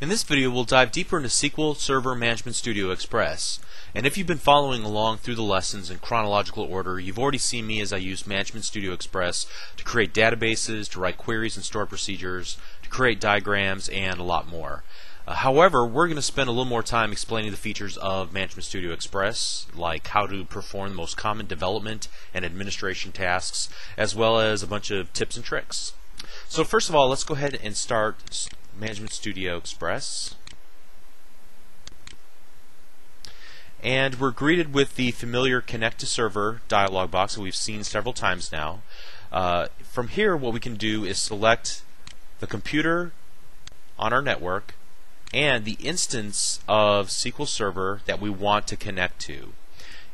In this video, we'll dive deeper into SQL Server Management Studio Express. And if you've been following along through the lessons in chronological order, you've already seen me as I use Management Studio Express to create databases, to write queries and store procedures, to create diagrams, and a lot more. However, we're going to spend a little more time explaining the features of Management Studio Express, like how to perform the most common development and administration tasks, as well as a bunch of tips and tricks. So first of all, let's go ahead and start Management Studio Express. And we're greeted with the familiar Connect to Server dialog box that we've seen several times now. From here, what we can do is select the computer on our network and the instance of SQL Server that we want to connect to.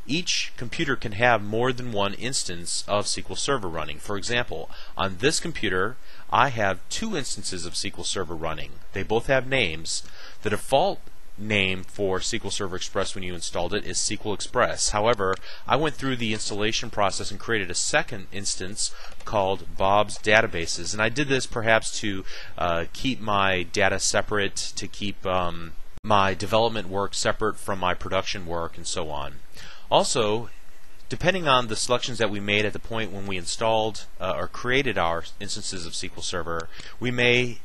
Each computer can have more than one instance of SQL Server running. For example, on this computer, I have two instances of SQL Server running. They both have names. The default name for SQL Server Express when you installed it is SQL Express. However, I went through the installation process and created a second instance called Bob's Databases. And I did this perhaps to keep my data separate, to keep my development work separate from my production work, and so on. Also, depending on the selections that we made at the point when we installed or created our instances of SQL Server, we may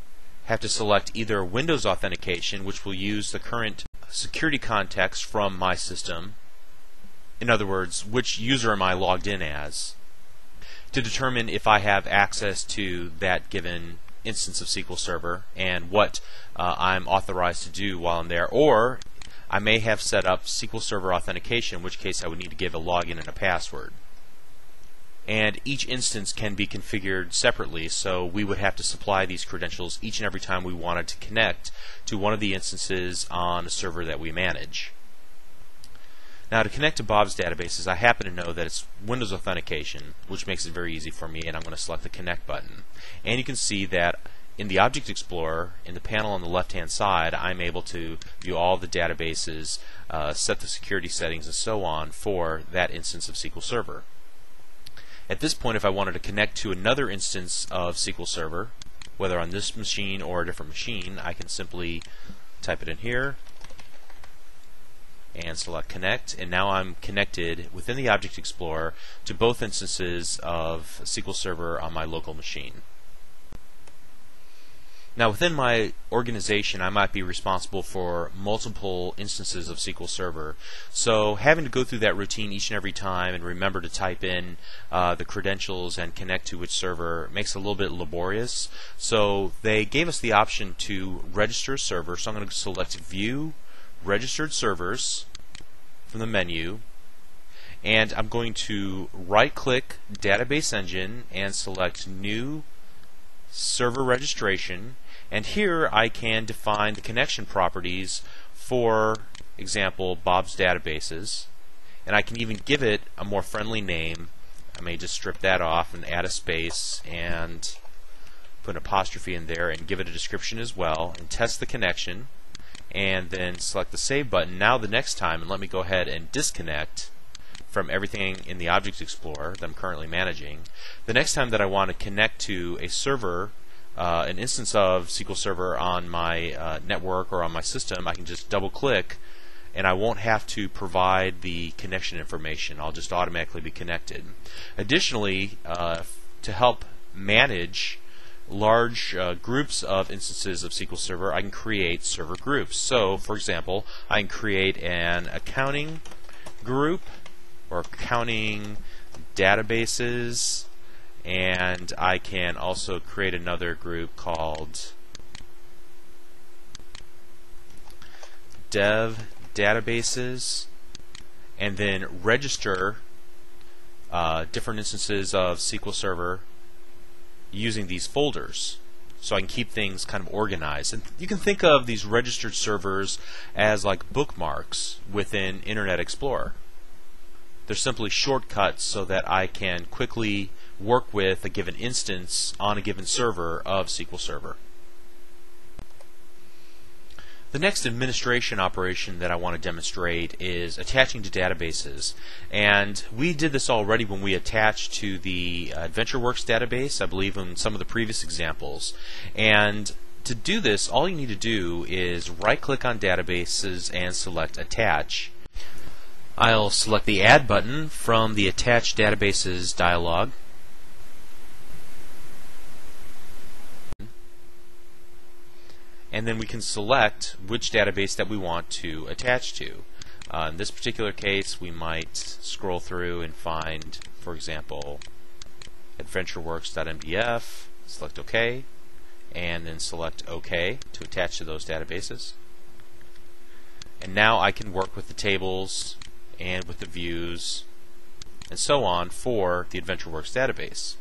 have to select either Windows authentication, which will use the current security context from my system, in other words, which user am I logged in as, to determine if I have access to that given instance of SQL Server and what I'm authorized to do while I'm there, or I may have set up SQL Server authentication, in which case I would need to give a login and a password. And each instance can be configured separately, so we would have to supply these credentials each and every time we wanted to connect to one of the instances on a server that we manage. Now, to connect to Bob's Databases, I happen to know that it's Windows authentication, which makes it very easy for me, and I'm going to select the Connect button. And you can see that in the Object Explorer, in the panel on the left-hand side, I'm able to view all the databases, set the security settings, and so on for that instance of SQL Server. At this point, if I wanted to connect to another instance of SQL Server, whether on this machine or a different machine, I can simply type it in here and select Connect, and now I'm connected within the Object Explorer to both instances of SQL Server on my local machine. Now, within my organization, I might be responsible for multiple instances of SQL Server. So having to go through that routine each and every time and remember to type in the credentials and connect to which server makes it a little bit laborious. So they gave us the option to register a server. So I'm going to select View Registered Servers from the menu. And I'm going to right-click Database Engine and select New Server Registration. And here I can define the connection properties for example, Bob's Databases, and I can even give it a more friendly name. I may just strip that off and add a space and put an apostrophe in there and give it a description as well, and test the connection, and then select the Save button. Now the next time, and let me go ahead and disconnect from everything in the Object Explorer that I'm currently managing. The next time that I want to connect to a server, an instance of SQL Server on my network or on my system, I can just double click and I won't have to provide the connection information. I'll just automatically be connected. Additionally, to help manage large groups of instances of SQL Server, I can create server groups. So, for example, I can create an accounting group or accounting databases, and I can also create another group called Dev Databases, and then register different instances of SQL Server using these folders, so I can keep things kind of organized. And you can think of these registered servers as like bookmarks within Internet Explorer. They're simply shortcuts so that I can quickly work with a given instance on a given server of SQL Server. The next administration operation that I want to demonstrate is attaching to databases. And we did this already when we attached to the AdventureWorks database, I believe in some of the previous examples. And To do this, all you need to do is right-click on Databases and select Attach. I'll select the Add button from the Attach Databases dialog. And then we can select which database that we want to attach to. In this particular case, we might scroll through and find, for example, AdventureWorks.mdf, select OK, and then select OK to attach to those databases. And now I can work with the tables and with the views and so on for the AdventureWorks database.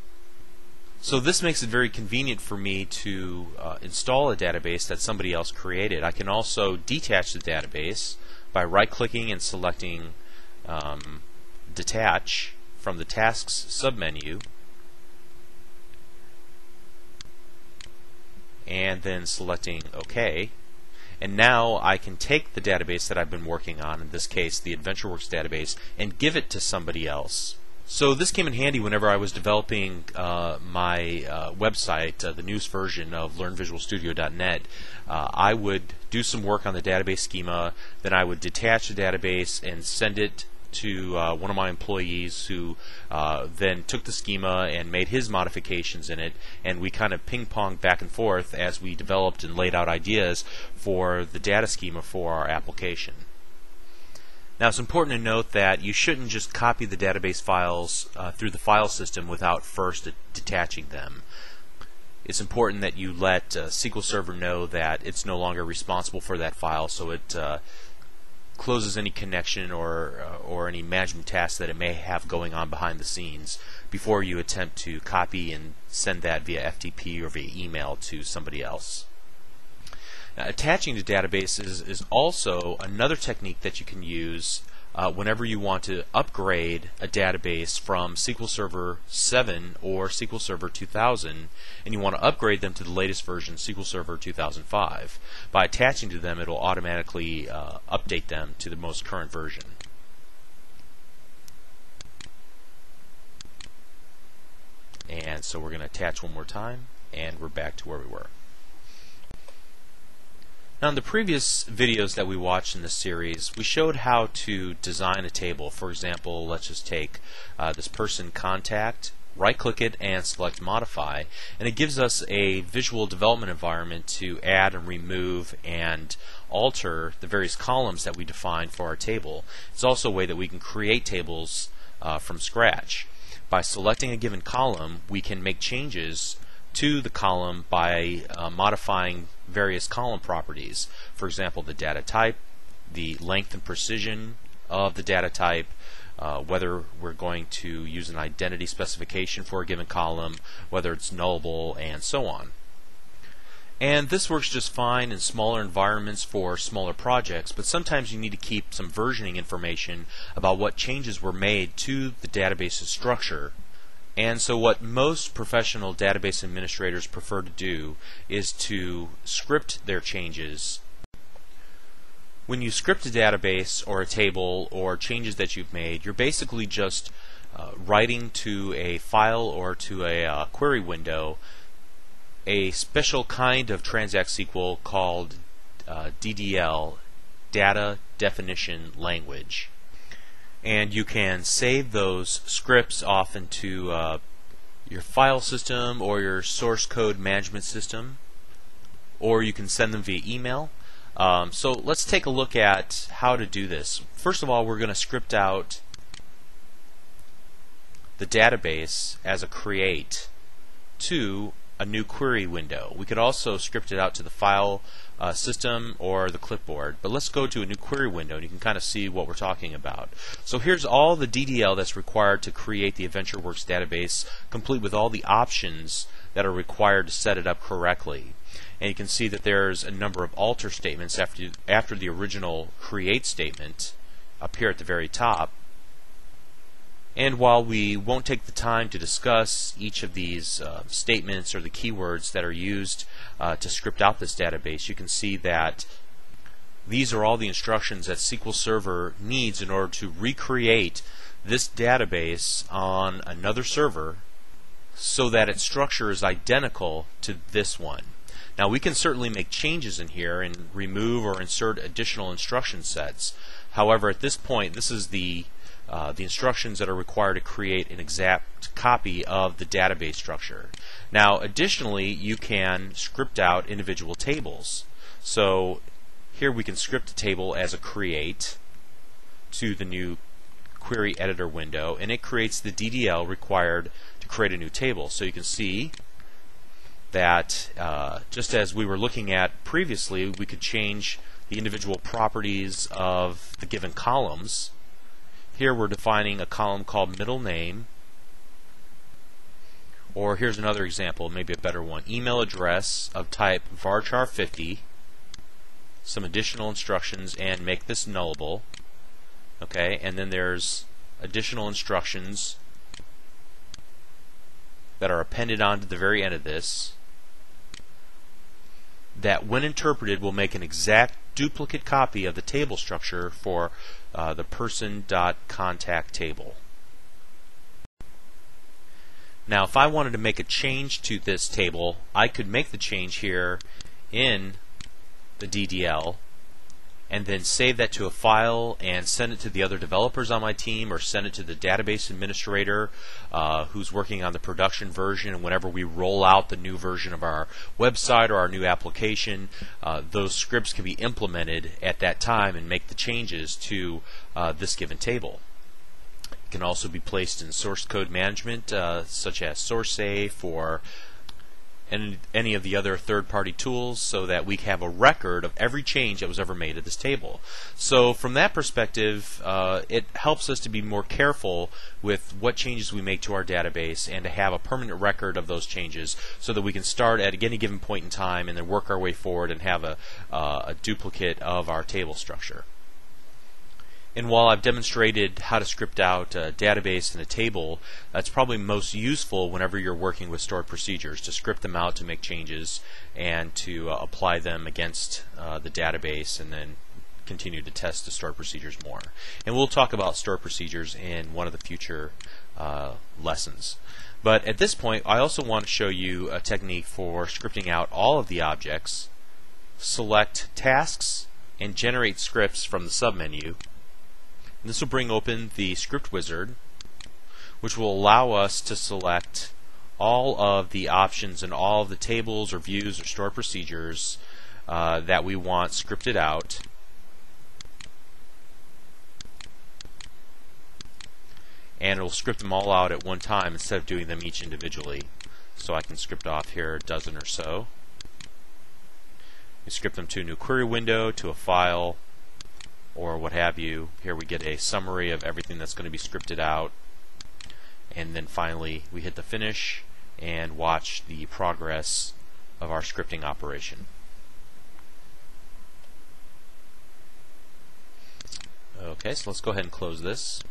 So this makes it very convenient for me to install a database that somebody else created. I can also detach the database by right-clicking and selecting Detach from the Tasks submenu, and then selecting OK. And now I can take the database that I've been working on, in this case the AdventureWorks database, and give it to somebody else. So this came in handy whenever I was developing my website, the newest version of LearnVisualStudio.net. I would do some work on the database schema, then I would detach the database and send it to one of my employees who then took the schema and made his modifications in it, and we kind of ping-ponged back and forth as we developed and laid out ideas for the data schema for our application. Now it's important to note that you shouldn't just copy the database files through the file system without first detaching them. It's important that you let SQL Server know that it's no longer responsible for that file, so it closes any connection or any management tasks that it may have going on behind the scenes before you attempt to copy and send that via FTP or via email to somebody else. Now, attaching to databases is also another technique that you can use whenever you want to upgrade a database from SQL Server 7 or SQL Server 2000, and you want to upgrade them to the latest version, SQL Server 2005. By attaching to them, it will automatically update them to the most current version. And so we're going to attach one more time, and we're back to where we were. Now, in the previous videos that we watched in this series, we showed how to design a table. For example, let's just take this person contact, right-click it, and select Modify, and it gives us a visual development environment to add and remove and alter the various columns that we define for our table. It's also a way that we can create tables from scratch. By selecting a given column, we can make changes to the column by modifying various column properties. For example, the data type, the length and precision of the data type, whether we're going to use an identity specification for a given column, whether it's nullable, and so on. And this works just fine in smaller environments for smaller projects, but sometimes you need to keep some versioning information about what changes were made to the database's structure. And so what most professional database administrators prefer to do is to script their changes. When you script a database or a table or changes that you've made, you're basically just writing to a file or to a query window a special kind of Transact SQL called DDL, Data Definition Language. And you can save those scripts off into your file system or your source code management system, or you can send them via email. So let's take a look at how to do this. First of all, we're going to script out the database as a create to a new query window. We could also script it out to the file system or the clipboard, but let's go to a new query window and you can kind of see what we're talking about. So here's all the DDL that's required to create the AdventureWorks database, complete with all the options that are required to set it up correctly. And you can see that there's a number of alter statements after the original create statement up here at the very top. And while we won't take the time to discuss each of these statements or the keywords that are used to script out this database, you can see that these are all the instructions that SQL Server needs in order to recreate this database on another server so that its structure is identical to this one. Now we can certainly make changes in here and remove or insert additional instruction sets. However, at this point, this is the instructions that are required to create an exact copy of the database structure. Now additionally, you can script out individual tables. So here we can script a table as a create to the new query editor window, and it creates the DDL required to create a new table. So you can see that just as we were looking at previously, we could change the individual properties of the given columns. Here we're defining a column called middle name, or here's another example, maybe a better one, email address of type varchar 50, some additional instructions, and make this nullable. Okay, and then there's additional instructions that are appended onto the very end of this that, when interpreted, will make an exact duplicate copy of the table structure for the person.contact table. Now, if I wanted to make a change to this table, I could make the change here in the DDL and then save that to a file and send it to the other developers on my team, or send it to the database administrator who's working on the production version. And whenever we roll out the new version of our website or our new application, those scripts can be implemented at that time and make the changes to this given table. It can also be placed in source code management, such as SourceSafe or any of the other third-party tools, so that we have a record of every change that was ever made to this table. So from that perspective, it helps us to be more careful with what changes we make to our database and to have a permanent record of those changes, so that we can start at any given point in time and then work our way forward and have a duplicate of our table structure. And while I've demonstrated how to script out a database and a table, that's probably most useful whenever you're working with stored procedures, to script them out to make changes and to apply them against the database, and then continue to test the stored procedures more. And we'll talk about stored procedures in one of the future lessons. But at this point, I also want to show you a technique for scripting out all of the objects, select tasks, and generate scripts from the submenu. This will bring open the script wizard, which will allow us to select all of the options and all of the tables or views or stored procedures that we want scripted out. And it will script them all out at one time instead of doing them each individually. So I can script off here a dozen or so. We script them to a new query window, to a file, or what have you. Here we get a summary of everything that's going to be scripted out, and then finally we hit the finish and watch the progress of our scripting operation. Okay, so let's go ahead and close this.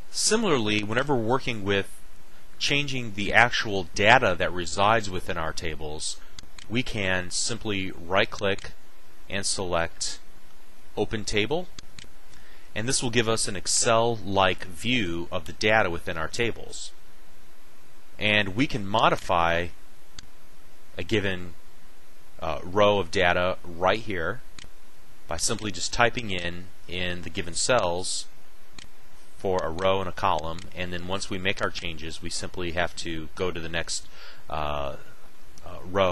Similarly, whenever we're working with changing the actual data that resides within our tables, we can simply right-click and select Open Table, and this will give us an Excel-like view of the data within our tables. And we can modify a given row of data right here by simply just typing in the given cells for a row and a column, and then once we make our changes, we simply have to go to the next row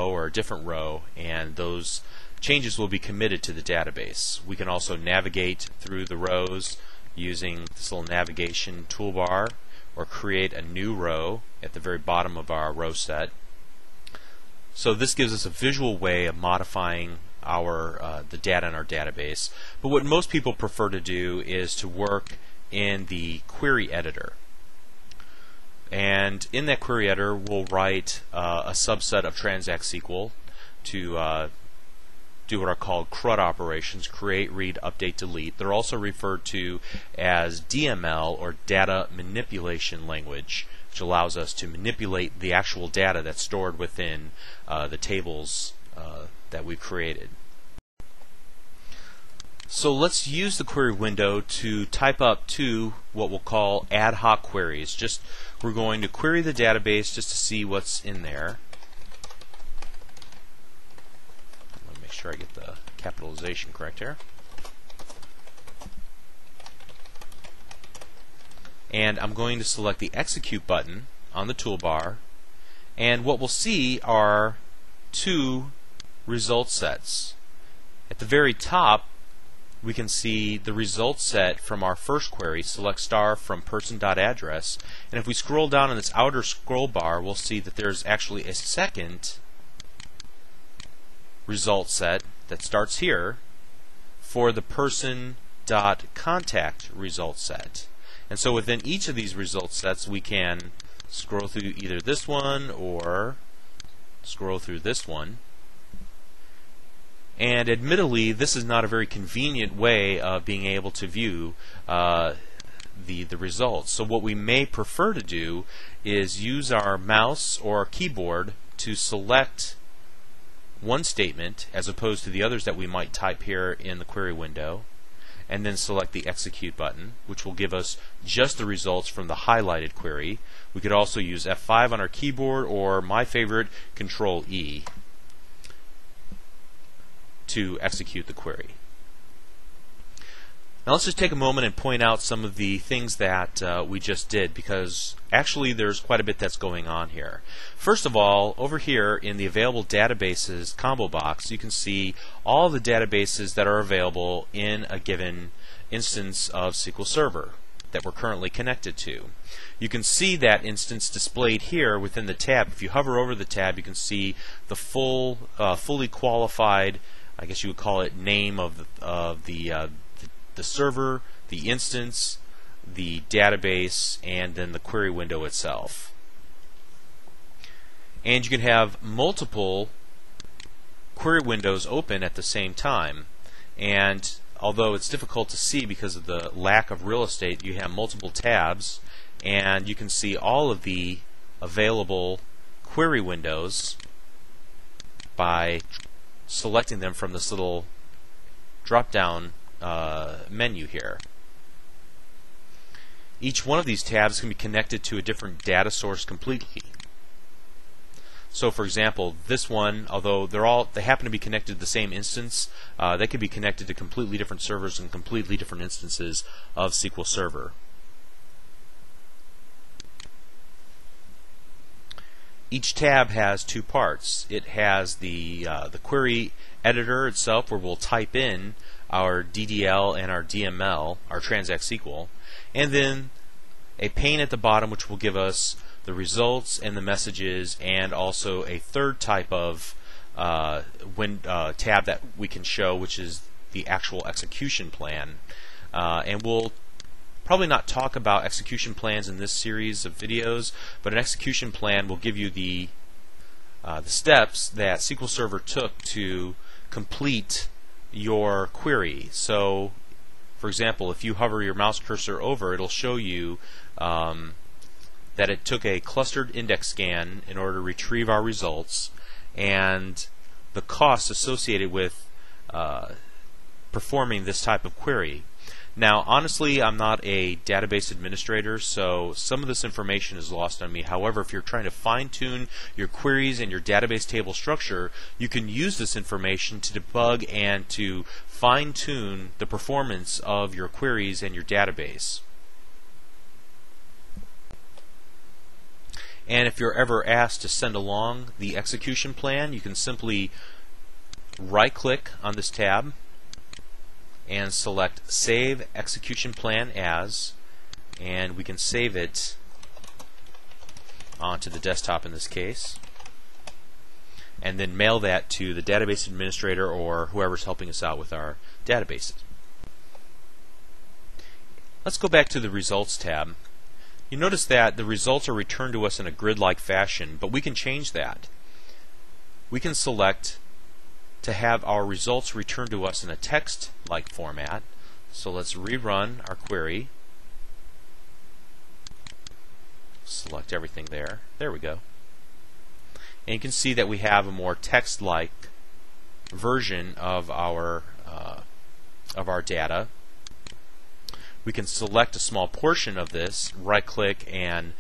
or a different row, and those changes will be committed to the database. We can also navigate through the rows using this little navigation toolbar, or create a new row at the very bottom of our row set. So this gives us a visual way of modifying the data in our database. But what most people prefer to do is to work in the query editor. And in that query editor, we'll write a subset of Transact SQL to do what are called CRUD operations: create, read, update, delete. They're also referred to as DML, or data manipulation language, which allows us to manipulate the actual data that's stored within the tables that we've created. So let's use the query window to type up two what we'll call ad hoc queries. We're going to query the database just to see what's in there. Let me make sure I get the capitalization correct here. And I'm going to select the execute button on the toolbar, and what we'll see are two result sets. At the very top we can see the result set from our first query, select star from person.address, and if we scroll down in this outer scroll bar we'll see that there's actually a second result set that starts here for the person.contact result set. And so within each of these result sets we can scroll through either this one or scroll through this one. And admittedly, this is not a very convenient way of being able to view the results. So what we may prefer to do is use our mouse or our keyboard to select one statement as opposed to the others that we might type here in the query window, and then select the execute button, which will give us just the results from the highlighted query. We could also use F5 on our keyboard, or my favorite, Control E, to execute the query. Now let's just take a moment and point out some of the things that we just did, because actually there's quite a bit that's going on here. First of all, over here in the available databases combo box, you can see all the databases that are available in a given instance of SQL Server that we're currently connected to. You can see that instance displayed here within the tab. If you hover over the tab, you can see the fully qualified, I guess you would call it, name of the server, the instance, the database, and then the query window itself. And you can have multiple query windows open at the same time. And although it's difficult to see because of the lack of real estate, you have multiple tabs, and you can see all of the available query windows by selecting them from this little drop-down menu here. Each one of these tabs can be connected to a different data source completely. So for example, this one, although they happen to be connected to the same instance, they could be connected to completely different servers and completely different instances of SQL Server. Each tab has two parts. It has the query editor itself, where we'll type in our DDL and our DML, our Transact SQL, and then a pane at the bottom which will give us the results and the messages, and also a third type of tab that we can show, which is the actual execution plan. And we'll probably not talk about execution plans in this series of videos, but an execution plan will give you the steps that SQL Server took to complete your query. So for example, if you hover your mouse cursor over, it'll show you that it took a clustered index scan in order to retrieve our results, and the costs associated with performing this type of query. Now honestly, I'm not a database administrator, so some of this information is lost on me. However, if you're trying to fine-tune your queries and your database table structure, you can use this information to debug and to fine-tune the performance of your queries and your database. And if you're ever asked to send along the execution plan, you can simply right-click on this tab and select Save Execution Plan As, and we can save it onto the desktop in this case, and then mail that to the database administrator or whoever's helping us out with our databases. Let's go back to the Results tab. You notice that the results are returned to us in a grid-like fashion, but we can change that. We can select to have our results returned to us in a text-like format. So let's rerun our query. Select everything there. There we go. And you can see that we have a more text-like version of our of our data. We can select a small portion of this, right click and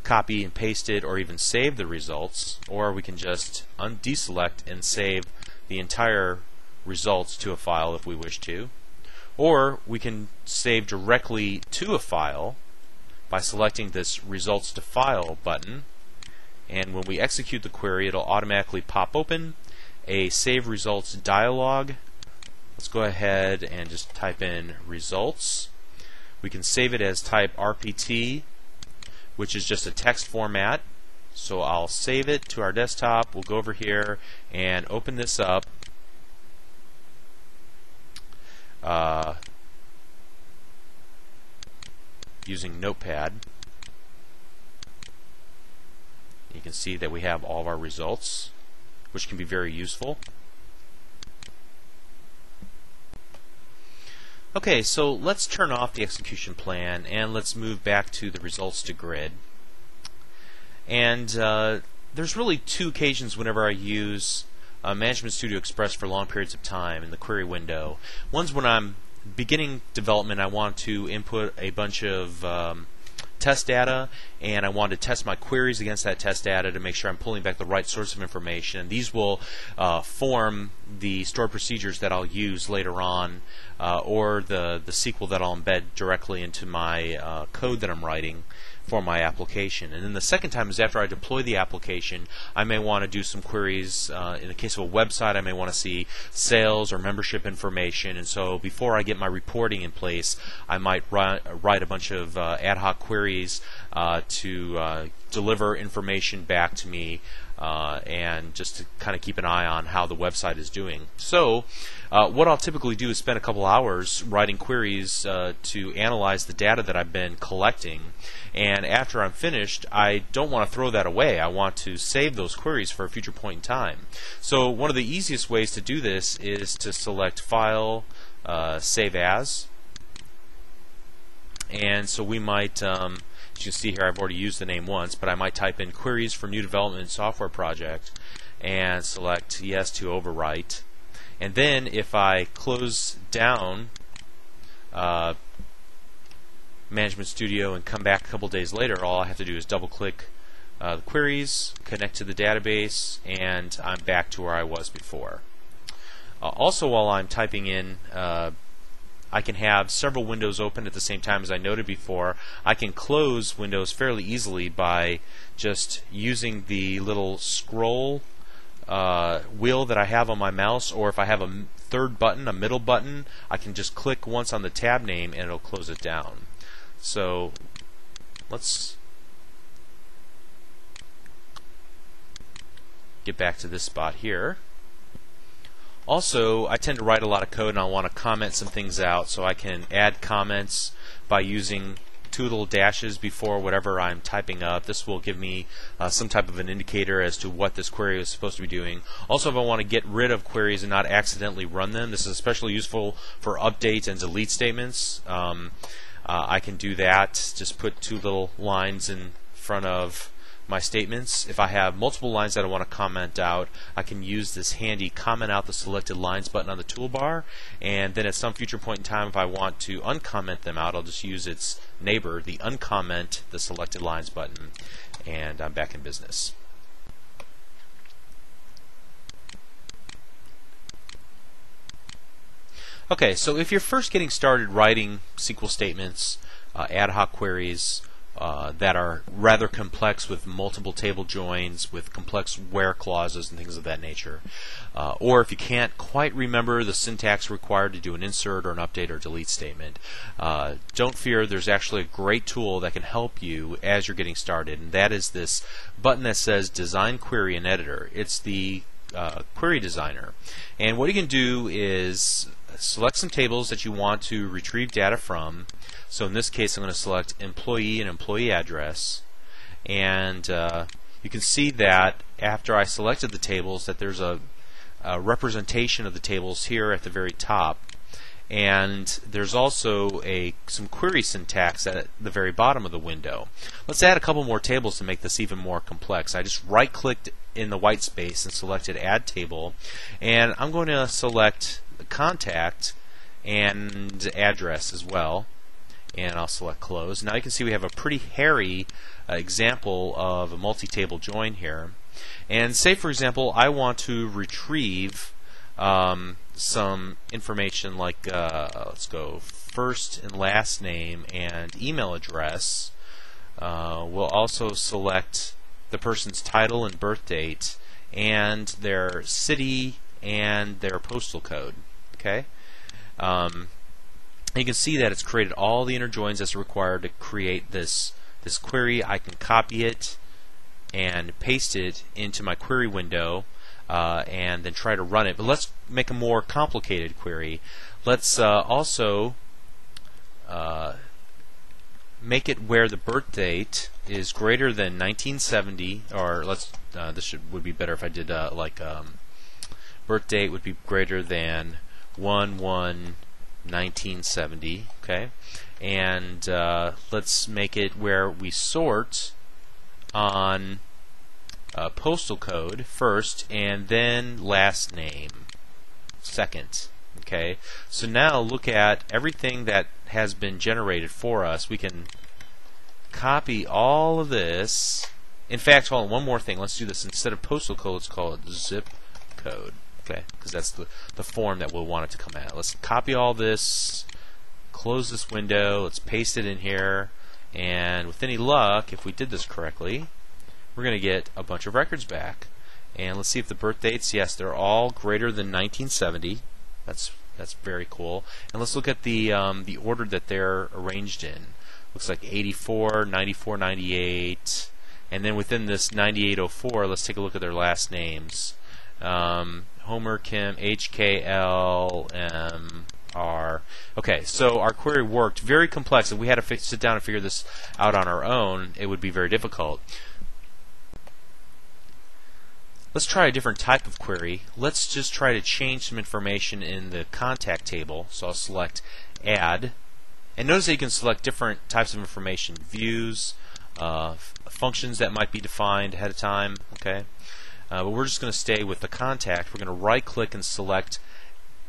copy and paste it, or even save the results, or we can just deselect and save the entire results to a file if we wish to, or we can save directly to a file by selecting this results to file button, and when we execute the query it'll automatically pop open a save results dialog. Let's go ahead and just type in results. We can save it as type RPT, which is just a text format. So I'll save it to our desktop. We'll go over here and open this up. Using Notepad. You can see that we have all of our results, which can be very useful. Okay, so let's turn off the execution plan and let's move back to the results to grid. And there's really two occasions whenever I use Management Studio Express for long periods of time in the query window. One's when I'm beginning development. I want to input a bunch of test data, and I want to test my queries against that test data to make sure I'm pulling back the right source of information. And these will form the stored procedures that I'll use later on, or the SQL that I'll embed directly into my code that I'm writing for my application. And then the second time is after I deploy the application. I may want to do some queries. In the case of a website, I may want to see sales or membership information, and so before I get my reporting in place, I might write a bunch of ad hoc queries to deliver information back to me, and just to kind of keep an eye on how the website is doing. So what I'll typically do is spend a couple hours writing queries to analyze the data that I've been collecting, and after I'm finished, I don't want to throw that away. I want to save those queries for a future point in time. So one of the easiest ways to do this is to select File, Save As, and so we might as you can see here, I've already used the name once, but I might type in queries for new development software project and select yes to overwrite. And then if I close down Management Studio and come back a couple days later, all I have to do is double click the queries, connect to the database, and I'm back to where I was before. Also, while I'm typing in, I can have several windows open at the same time. As I noted before, I can close windows fairly easily by just using the little scroll wheel that I have on my mouse, or if I have a third button, a middle button, I can just click once on the tab name and it'll close it down. So let's get back to this spot here. Also, I tend to write a lot of code and I want to comment some things out, so I can add comments by using two little dashes before whatever I'm typing up. This will give me some type of an indicator as to what this query is supposed to be doing. Also, if I want to get rid of queries and not accidentally run them, this is especially useful for updates and delete statements. I can do that. Just put two little lines in front of my statements. If I have multiple lines that I want to comment out, I can use this handy comment out the selected lines button on the toolbar, and then at some future point in time, if I want to uncomment them out, I'll just use its neighbor, the uncomment the selected lines button, and I'm back in business. Okay, so if you're first getting started writing SQL statements, ad hoc queries, that are rather complex with multiple table joins, with complex where clauses and things of that nature. Or if you can't quite remember the syntax required to do an insert or an update or delete statement, don't fear, there's actually a great tool that can help you as you're getting started, and that is this button that says Design Query in Editor. It's the query designer. And what you can do is select some tables that you want to retrieve data from. So in this case, I'm going to select employee and employee address, and you can see that after I selected the tables that there's a representation of the tables here at the very top, and there's also some query syntax at the very bottom of the window. Let's add a couple more tables to make this even more complex. I just right-clicked in the white space and selected Add Table, and I'm going to select the contact and address as well. And I'll select close. Now you can see we have a pretty hairy example of a multi-table join here. And say, for example, I want to retrieve some information like, let's go first and last name and email address. We'll also select the person's title and birth date and their city and their postal code. Okay. You can see that it's created all the inner joins that's required to create this query. I can copy it and paste it into my query window and then try to run it. But let's make a more complicated query. Let's also make it where the birth date is greater than 1970, or let's would be better if I did birth date would be greater than 1/1/1970. Okay, and let's make it where we sort on postal code first and then last name second. Okay, so now look at everything that has been generated for us. We can copy all of this. In fact, hold on, one more thing. Let's do this. Instead of postal code, let's call it zip code. Okay, because that's the form that we'll want it to come at. Let's copy all this, close this window, let's paste it in here, and with any luck, if we did this correctly, we're going to get a bunch of records back. And let's see if the birth dates, yes, they're all greater than 1970. That's very cool. And let's look at the order that they're arranged in. Looks like 84, 94, 98, and then within this 9804, let's take a look at their last names. Homer, Kim, HKLMR. Okay, so our query worked. Very complex. If we had to sit down and figure this out on our own, it would be very difficult. Let's try a different type of query. Let's just try to change some information in the contact table. So I'll select Add. And notice that you can select different types of information. Views, functions that might be defined ahead of time. Okay. But we're just going to stay with the contact. We're going to right-click and select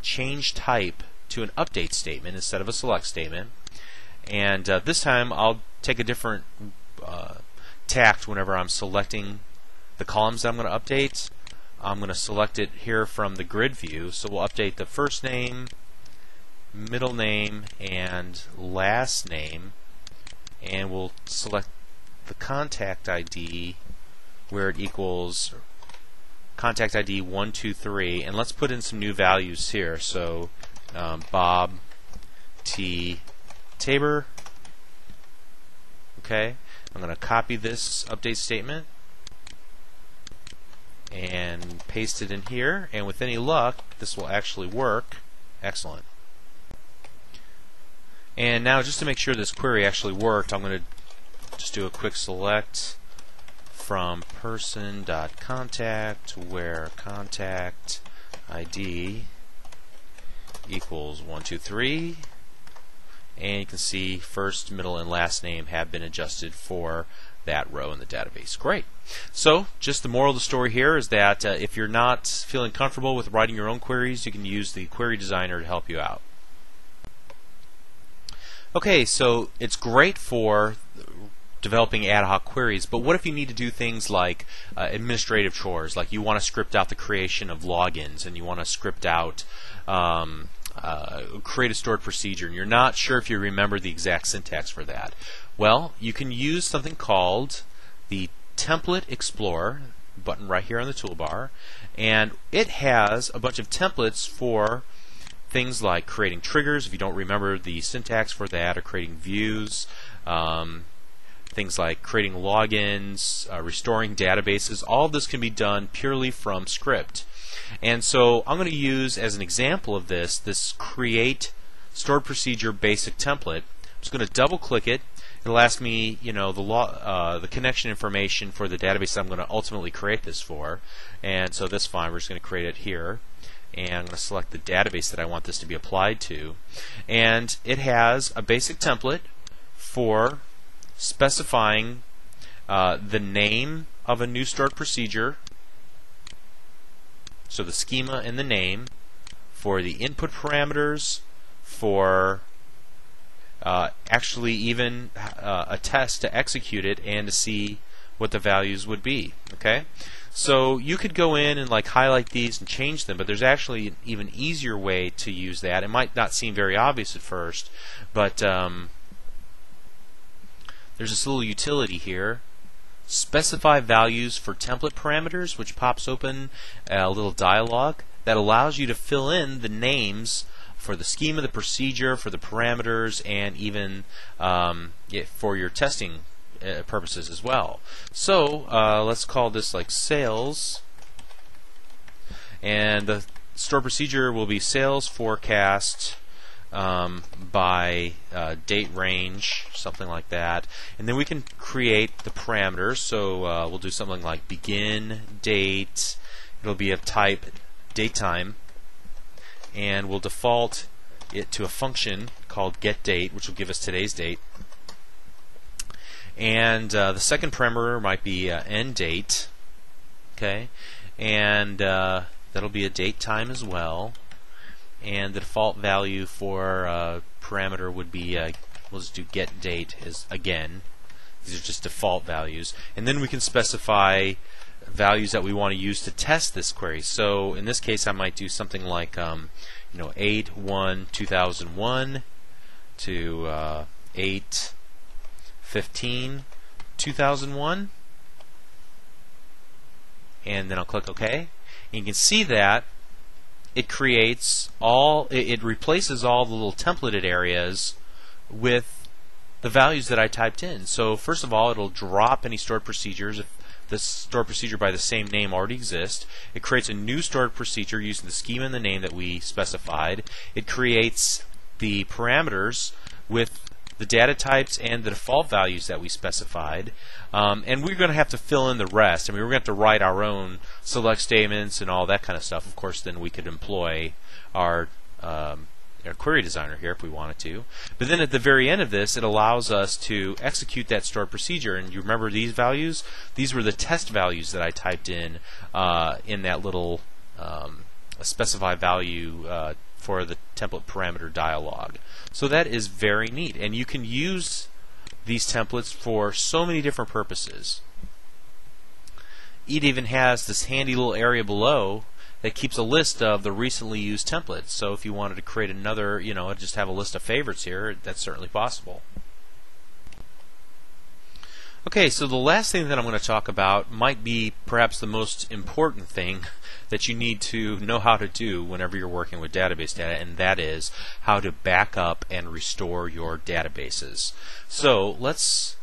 Change Type to an update statement instead of a select statement. And this time I'll take a different tact whenever I'm selecting the columns that I'm going to update. I'm going to select it here from the grid view. So we'll update the first name, middle name, and last name. And we'll select the contact ID where it equals contact ID 123, and let's put in some new values here. So Bob T. Tabor. Okay, I'm going to copy this update statement and paste it in here, and with any luck this will actually work. Excellent. And now, just to make sure this query actually worked, I'm going to just do a quick select from person.contact where contact ID equals 123, and you can see first, middle, and last name have been adjusted for that row in the database. Great. So just the moral of the story here is that if you're not feeling comfortable with writing your own queries, you can use the query designer to help you out. Okay, so it's great for developing ad hoc queries, but what if you need to do things like administrative chores, like you want to script out the creation of logins and you want to script out create a stored procedure and you're not sure if you remember the exact syntax for that? Well, you can use something called the Template Explorer button right here on the toolbar, and it has a bunch of templates for things like creating triggers if you don't remember the syntax for that, or creating views, things like creating logins, restoring databases. All of this can be done purely from script. And so I'm going to use as an example of this create stored procedure basic template. I'm just going to double click it. It'll ask me, the connection information for the database that I'm going to ultimately create this for. And so that's fine. We're just going to create it here. And I'm going to select the database that I want this to be applied to. And it has a basic template for specifying the name of a new stored procedure, so the schema and the name, for the input parameters, for actually even a test to execute it and to see what the values would be. Okay, so you could go in and like highlight these and change them, but there's actually an even easier way to use that. It might not seem very obvious at first, but there's this little utility here, specify values for template parameters, which pops open a little dialog that allows you to fill in the names for the schema, the procedure, for the parameters, and even for your testing purposes as well. So let's call this like sales, and the store procedure will be sales forecast by date range, something like that, and then we can create the parameters. So we'll do something like begin date. It'll be of type datetime, and we'll default it to a function called getDate, which will give us today's date. And the second parameter might be end date, okay, and that'll be a date time as well. And the default value for parameter would be we'll just do get date as again. These are just default values, and then we can specify values that we want to use to test this query. So in this case, I might do something like 8/1/2001 to 8/15/2001, and then I'll click OK. And you can see that it creates it replaces all the little templated areas with the values that I typed in. So first of all, it'll drop any stored procedures if the stored procedure by the same name already exists. It creates a new stored procedure using the schema and the name that we specified. It creates the parameters with the data types and the default values that we specified, and we're going to have to fill in the rest. I mean, we're going to have to write our own select statements and all that kind of stuff. Of course, then we could employ our query designer here if we wanted to. But then at the very end of this, it allows us to execute that stored procedure. And you remember these values? These were the test values that I typed in that little specify value for the template parameter dialog. So that is very neat, and you can use these templates for so many different purposes. It even has this handy little area below that keeps a list of the recently used templates. So if you wanted to create another, just have a list of favorites here, that's certainly possible. Okay, so the last thing that I'm going to talk about might be perhaps the most important thing that you need to know how to do whenever you're working with database data, and that is how to back up and restore your databases. So let's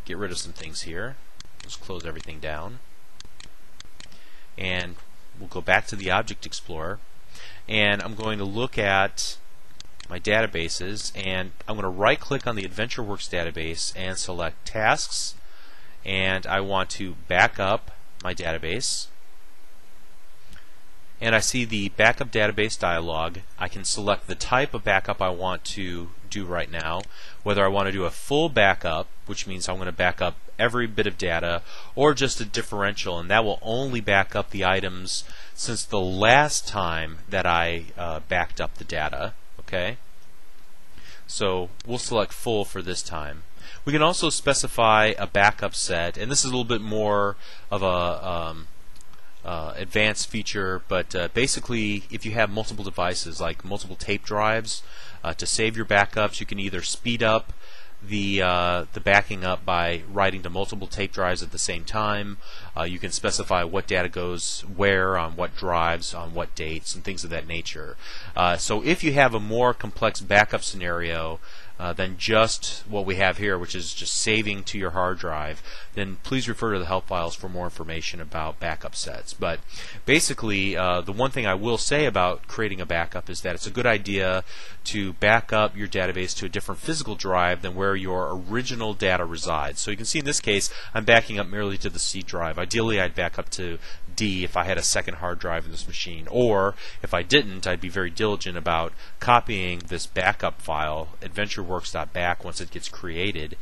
get rid of some things here. Let's close everything down, and we'll go back to the Object Explorer, and I'm going to look at my databases, and I'm going to right click on the AdventureWorks database and select Tasks, and I want to back up my database, and I see the Backup Database dialog. I can select the type of backup I want to do right now, whether I want to do a full backup, which means I'm going to back up every bit of data, or just a differential, and that will only back up the items since the last time that I backed up the data. Okay, so we'll select full for this time. We can also specify a backup set, and this is a little bit more of a advanced feature, but basically if you have multiple devices like multiple tape drives, to save your backups you can either speed up the backing up by writing to multiple tape drives at the same time. You can specify what data goes where, on what drives, on what dates, and things of that nature. So if you have a more complex backup scenario than just what we have here, which is just saving to your hard drive, then please refer to the help files for more information about backup sets. But basically, the one thing I will say about creating a backup is that it's a good idea to back up your database to a different physical drive than where your original data resides. So you can see in this case, I'm backing up merely to the C drive. Ideally, I'd back up to D if I had a second hard drive in this machine, or if I didn't, I'd be very diligent about copying this backup file, AdventureWorks.back, once it gets created.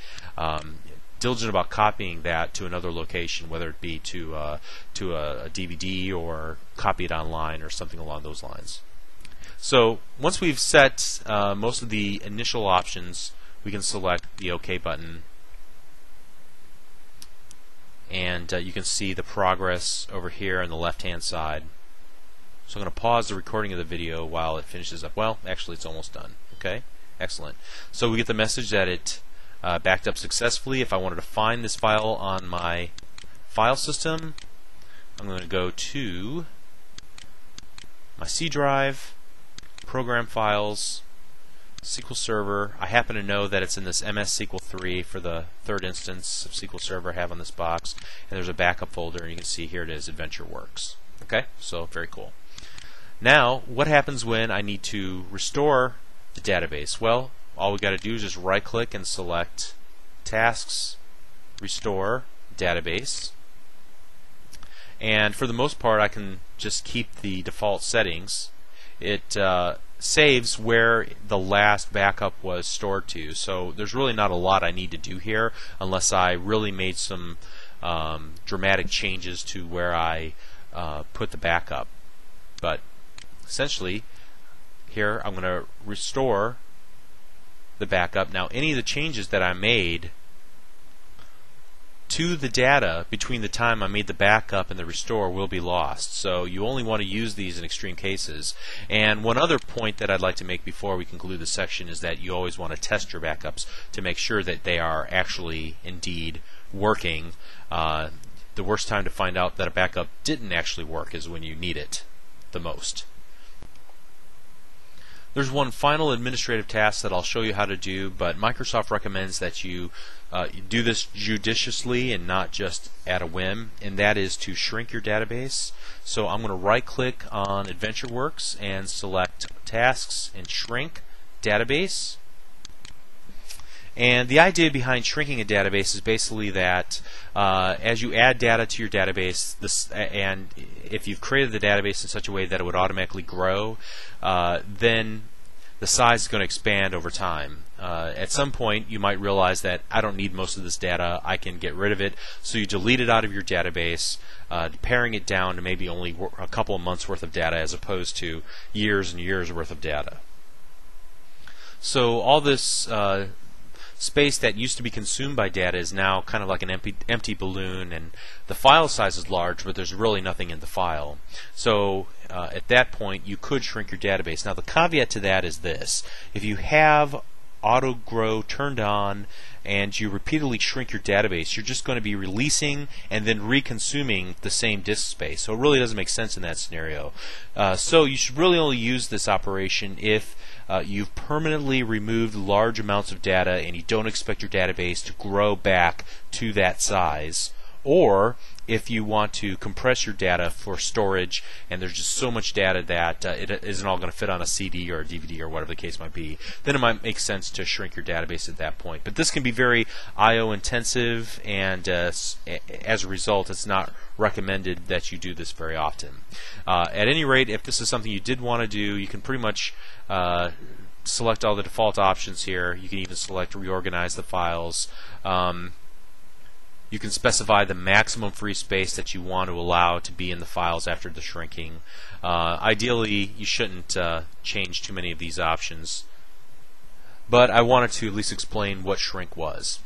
Diligent about copying that to another location, whether it be to a DVD or copy it online or something along those lines. So once we've set most of the initial options, we can select the OK button, and you can see the progress over here on the left hand side. So I'm going to pause the recording of the video while it finishes up. Well, actually it's almost done. Okay, excellent. So we get the message that it backed up successfully. If I wanted to find this file on my file system, I'm going to go to my C drive, program files, SQL Server. I happen to know that it's in this MS SQL 3 for the third instance of SQL Server I have on this box, and there's a backup folder, and you can see here it is, AdventureWorks. Okay, so very cool. Now, what happens when I need to restore the database? Well, all we got to do is just right-click and select Tasks, Restore Database. And for the most part, I can just keep the default settings. It saves where the last backup was stored to. So there's really not a lot I need to do here unless I really made some dramatic changes to where I put the backup. But essentially, here I'm going to restore the backup. Now, any of the changes that I made to the data between the time I made the backup and the restore will be lost. So you only want to use these in extreme cases. And one other point that I'd like to make before we conclude this section is that you always want to test your backups to make sure that they are actually indeed working. The worst time to find out that a backup didn't actually work is when you need it the most. There's one final administrative task that I'll show you how to do, but Microsoft recommends that you do this judiciously and not just at a whim, and that is to shrink your database. So I'm going to right-click on AdventureWorks and select Tasks and Shrink Database. And the idea behind shrinking a database is basically that as you add data to your database, and if you've created the database in such a way that it would automatically grow, then the size is going to expand over time. At some point, you might realize that I don't need most of this data, I can get rid of it, so you delete it out of your database, paring it down to maybe only a couple of months worth of data as opposed to years and years worth of data. So all this space that used to be consumed by data is now kind of like an empty balloon, and the file size is large, but there's really nothing in the file. So at that point, you could shrink your database. Now, the caveat to that is this: if you have auto grow turned on and you repeatedly shrink your database, you're just going to be releasing and then reconsuming the same disk space. So it really doesn't make sense in that scenario. So you should really only use this operation if you've permanently removed large amounts of data and you don't expect your database to grow back to that size, or if you want to compress your data for storage and there's just so much data that it isn't all going to fit on a CD or a DVD or whatever the case might be, then it might make sense to shrink your database at that point. But this can be very I/O intensive, and as a result, it's not recommended that you do this very often. At any rate, if this is something you did want to do, you can pretty much select all the default options here. You can even select reorganize the files. You can specify the maximum free space that you want to allow to be in the files after the shrinking. Ideally, you shouldn't change too many of these options, but I wanted to at least explain what shrink was.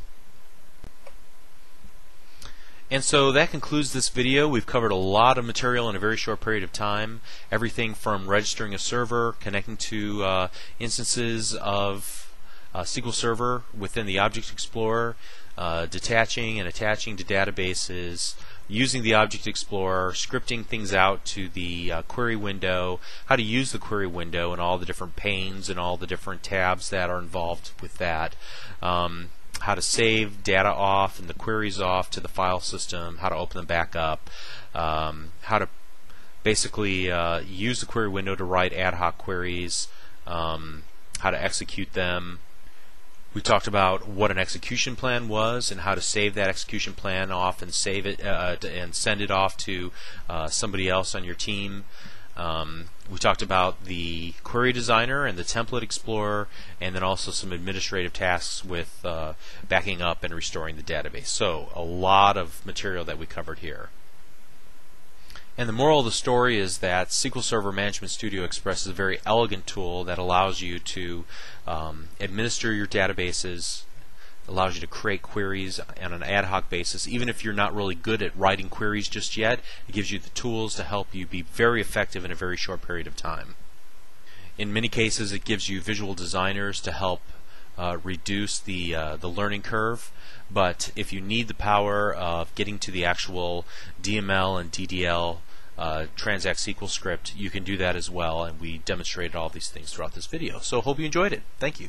And so that concludes this video. We've covered a lot of material in a very short period of time. Everything from registering a server, connecting to instances of SQL Server within the Object Explorer, detaching and attaching to databases, using the Object Explorer, scripting things out to the query window, how to use the query window and all the different panes and all the different tabs that are involved with that, how to save data off and the queries off to the file system, how to open them back up, how to basically use the query window to write ad hoc queries, how to execute them. We talked about what an execution plan was and how to save that execution plan off and save it and send it off to somebody else on your team. We talked about the query designer and the template explorer, and then also some administrative tasks with backing up and restoring the database. So a lot of material that we covered here. And the moral of the story is that SQL Server Management Studio Express is a very elegant tool that allows you to administer your databases, allows you to create queries on an ad hoc basis. Even if you're not really good at writing queries just yet, it gives you the tools to help you be very effective in a very short period of time. In many cases, it gives you visual designers to help reduce the learning curve. But if you need the power of getting to the actual DML and DDL Transact SQL script, you can do that as well, and we demonstrated all these things throughout this video. So hope you enjoyed it. Thank you.